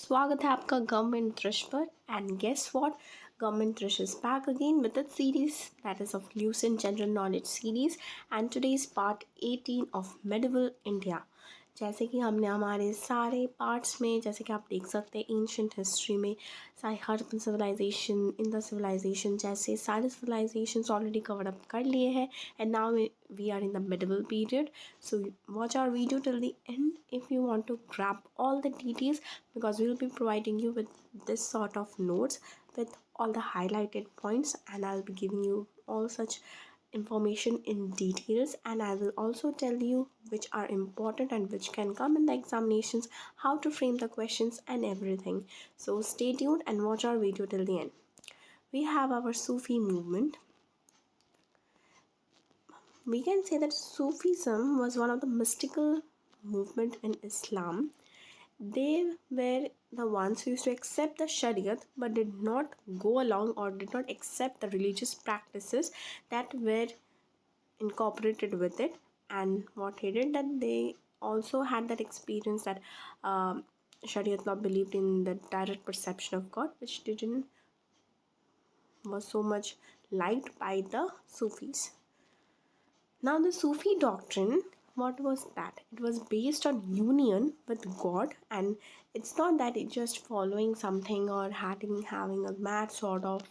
स्वागत है आपका गवर्नमेंट दृश पर एंड गेस व्हाट गवर्नमेंट दृश is back again with its series that is of Lucent General Knowledge series and today's part 18 of Medieval India. जैसे कि हमने हमारे सारे पार्ट्स में जैसे कि आप देख सकते हैं एंशंट हिस्ट्री में सारे हड़प्पन सिविलाइजेशन इंडस सिविलाइजेशन जैसे सारे सिविलाइजेशंस ऑलरेडी कवर अप कर लिए हैं and now we are in the medieval period. So watch our video till the end if you want to grab all the details, because we will be providing you with this sort of notes with all the highlighted points, and I'll be giving you all such information in details, and I will also tell you which are important and which can come in the examinations, how to frame the questions and everything. So stay tuned and watch our video till the end. We have our Sufi movement. We can say that Sufism was one of the mystical movement in Islam. They were the ones who used to accept the Shariat but did not go along or did not accept the religious practices that were incorporated with it. And what he did, that they also had that experience that Shariat law believed in the direct perception of God, which didn't was so much liked by the Sufis. Now the Sufi doctrine, what was that? It was based on union with God, and it's not that it's just following something or having a mad sort of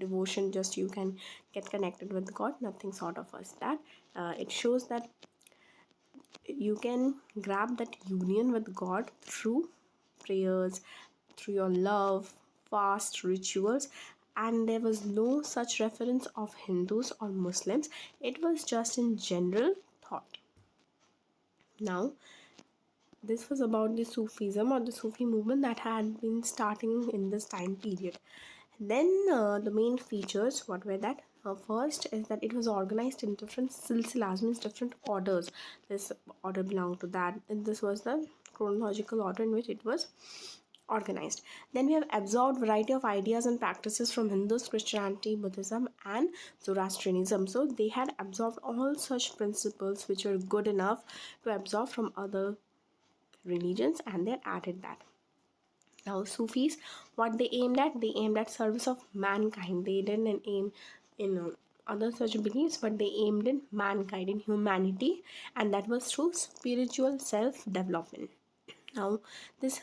devotion, just you can get connected with God. Nothing sort of as that. It shows that you can grab that union with God through prayers, through your love, fast rituals, and there was no such reference of Hindus or Muslims. It was just in general thought. Now, this was about the Sufism or the Sufi movement that had been starting in this time period. Then the main features, what were that? First is that it was organized in different silsilas, means different orders. This order belonged to that, and this was the chronological order in which it was organized. Then we have absorbed variety of ideas and practices from Hindus, Christianity, Buddhism, and Zoroastrianism. So they had absorbed all such principles which were good enough to absorb from other religions, and they added that. Now Sufis, what they aimed at? They aimed at service of mankind. They didn't aim in other such beliefs, but they aimed in mankind, in humanity, and that was through spiritual self-development. Now this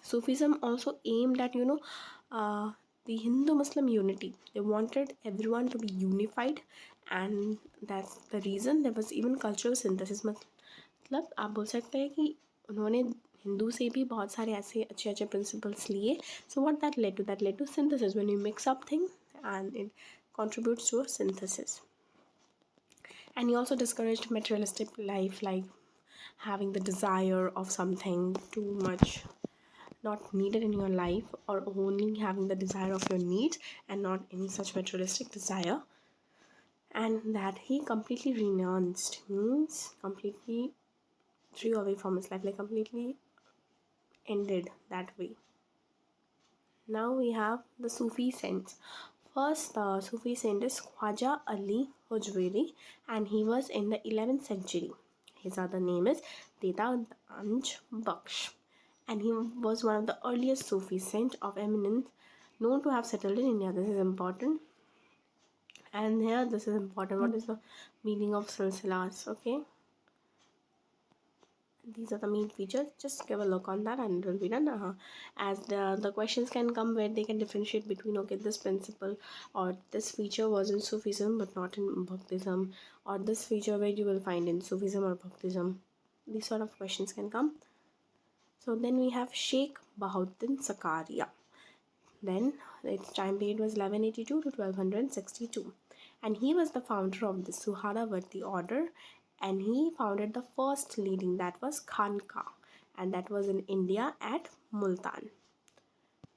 Sufism also aimed at the Hindu-Muslim unity. They wanted everyone to be unified, and that's the reason there was even cultural synthesis. मतलब आप बोल सकते हैं कि उन्होंने हिंदू से भी बहुत सारे ऐसे अच्छे अच्छे प्रिंसिपल्स लिए. So what that led to? That led to synthesis. When you mix up things and it contributes to a synthesis. And he also discouraged materialistic life, like having the desire of something too much not needed in your life, or only having the desire of your needs and not any such materialistic desire. And that he completely renounced, means completely threw away from his life, like completely ended that way. Now we have the Sufi saints. First, the Sufi saint is Khwaja Ali Hujwiri, and he was in the 11th century. His other name is Deda Anj Baksh, and he was one of the earliest Sufi saints of eminence known to have settled in India. This is important. And here, this is important. What is the meaning of silsilas? Okay. These are the main features. Just give a look on that and it will be done. As the questions can come where they can differentiate between, okay, this principle or this feature was in Sufism but not in Bhaktism, or this feature where you will find in Sufism or Bhaktism. These sort of questions can come. So then we have Sheikh Bahauddin Zakaria. Then its time period was 1182 to 1262, and he was the founder of the Suhrawardi order, and he founded the first leading, that was Khanka, and that was in India at Multan.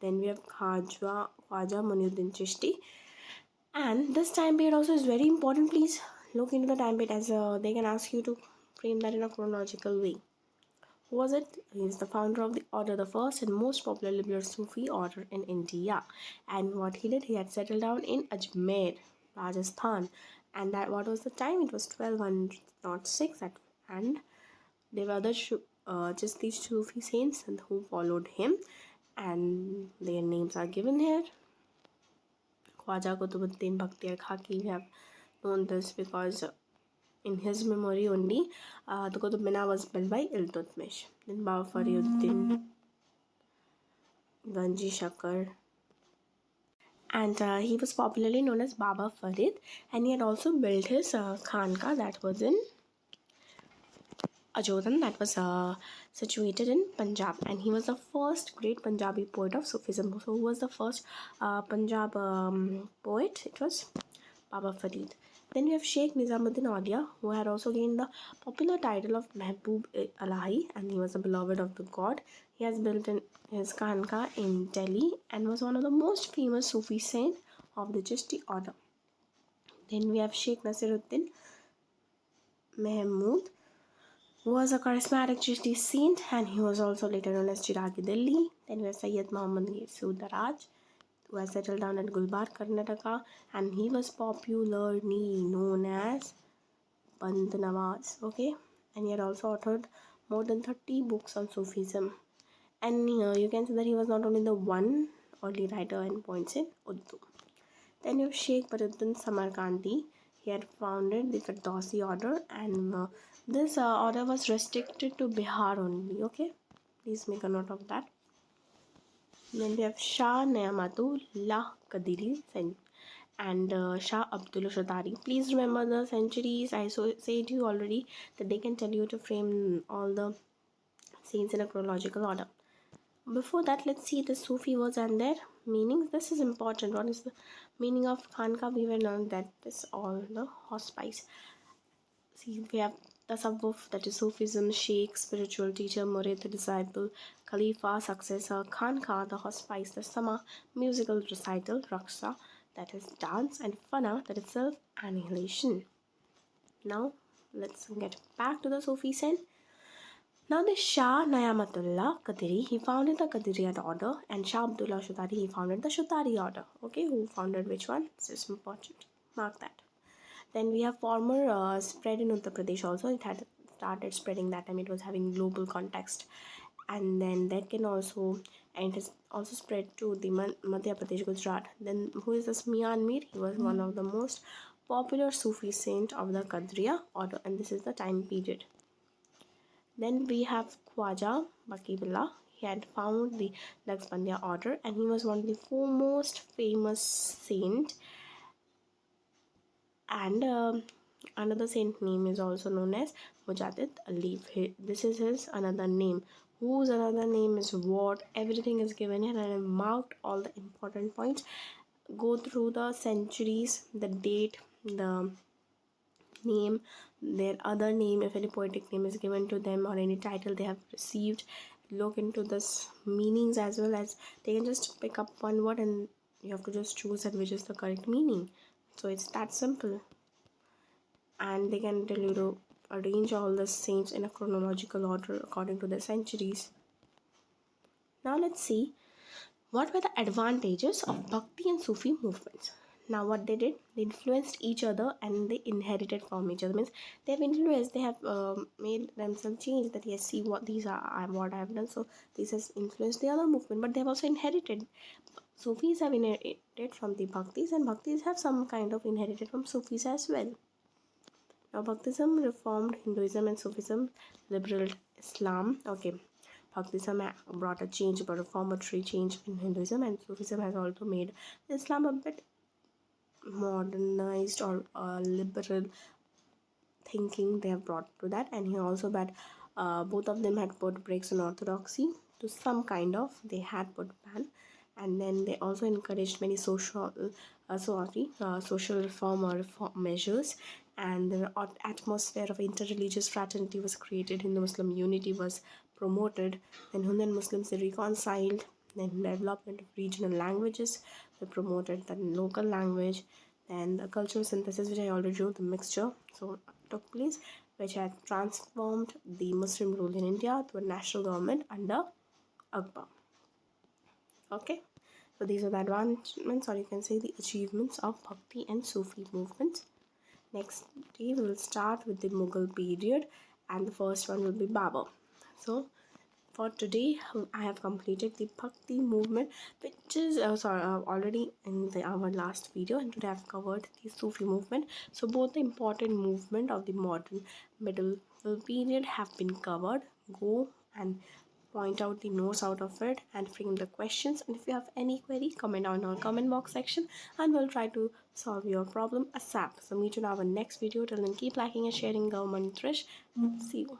Then we have Khwaja Muinuddin Chishti, and this time period also is very important. Please look into the time period, as they can ask you to frame that in a chronological way. Who was it? He is the founder of the order, the first and most popular liberal Sufi order in India. And what he did, he had settled down in Ajmer, Rajasthan. And that, what was the time? It was 1206, and there were other just these Sufi saints who followed him. and their names are given here. Khwaja Qutbuddin Bhakti al-Khaki, we have known this because in his memory only the Qutub Minar was built by Iltutmish. Then Baba Fariuddin Ganji Shakar, and he was popularly known as Baba Farid, and he had also built his Khanka that was in Ajodan, that was situated in Punjab, and he was the first great Punjabi poet of Sufism. So who was the first Punjab poet? It was Baba Farid. Then we have Sheikh Nizamuddin Aulia, who had also gained the popular title of Mehboob Alahi, and he was a beloved of the god. He has built his Khanka in Delhi and was one of the most famous Sufi saint of the Chishti order. Then we have Sheikh Nasiruddin Mahmud, who was a charismatic Chishti saint, and he was also later known as Chiragi Delhi. Then we have Sayyid Muhammad Sudaraj, who has settled down at Gulbar, Karnataka, and he was popularly known as Band Nawaz. Okay, and he had also authored more than 30 books on Sufism. And you can see that he was not only the one early writer and points in Urdu. Then you have Sheikh Baruddin Samarkandi. He had founded the Firdausi order, and this order was restricted to Bihar only. Okay, please make a note of that. Then we have Shah Ni'matullah Qadiri and Shah Abdullah Shatari. Please remember the centuries. I said to you already that they can tell you to frame all the saints in a chronological order. Before that, let's see the Sufi words and their meanings. This is important. What is the meaning of Khanka? We will learn that this all the hospice. See, we have Tasawwuf, that is Sufism, Sheikh, spiritual teacher, Murid, disciple, Khalifa, successor, Khanka, the hospice, the Sama, musical recital, Raksa, that is dance, and Fana, that is self-annihilation. Now, let's get back to the Sufi saint. Now the Shah Ni'matullah Qadiri, he founded the Qadiriyat order, and Shah Abdullah Shatari, he founded the Shatari order. Okay, who founded which one? This is important. Mark that. Then we have former spread in Uttar Pradesh also. It had started spreading that time. It was having global context. And then that can also, and it has also spread to the Madhya Pradesh, Gujarat. Then who is this Mian Mir? He was one of the most popular Sufi saint of the Qadriya order, and this is the time period. Then we have Khwaja Bakibullah. He had founded the Naqshbandiya order, and he was one of the foremost famous saint. And another saint name is also known as Mujadid Ali. This is his another name. Whose another name is what? Everything is given here, and I marked all the important points. Go through the centuries, the date, the name, their other name, if any poetic name is given to them or any title they have received. Look into this meanings as well, as they can just pick up one word and you have to just choose that which is the correct meaning. So it's that simple. And they can tell you to arrange all the saints in a chronological order according to their centuries. Now let's see what were the advantages of Bhakti and Sufi movements. Now what they did, they influenced each other and they inherited from each other. Means they have influenced, they have made themselves change, that yes, see what these are, what I have done, so this has influenced the other movement, but they have also inherited. Sufis have inherited from the Bhaktis, and Bhaktis have some kind of inherited from Sufis as well. Now Bhaktism reformed Hinduism and Sufism liberal Islam. Okay, Bhaktism brought a change, but reformatory change in Hinduism, and Sufism has also made Islam a bit modernized or liberal thinking. They have brought to that, and he also that both of them had put brakes on orthodoxy to some kind of. They had put ban, and then they also encouraged many social reform or reform measures, and the atmosphere of interreligious fraternity was created. Hindu-Muslim unity was promoted. Then Hindu and Muslims, they reconciled. Then development of regional languages, they promoted the local language. Then the cultural synthesis, which I already wrote, the mixture so took place, which had transformed the Muslim rule in India to a national government under Akbar. Okay, so these are the advancements, or you can say the achievements of Bhakti and Sufi movements. Next day we will start with the Mughal period, and the first one will be Babur. So for today. I have completed the Bhakti movement, which is already in our last video, and today I've covered the Sufi movement. So both the important movement of the modern medieval period have been covered. Go and point out the notes out of it and frame the questions, and if you have any query, comment on our comment box section and we'll try to solve your problem ASAP. So meet you in our next video. Till then, keep liking and sharing Govt Drish. See you.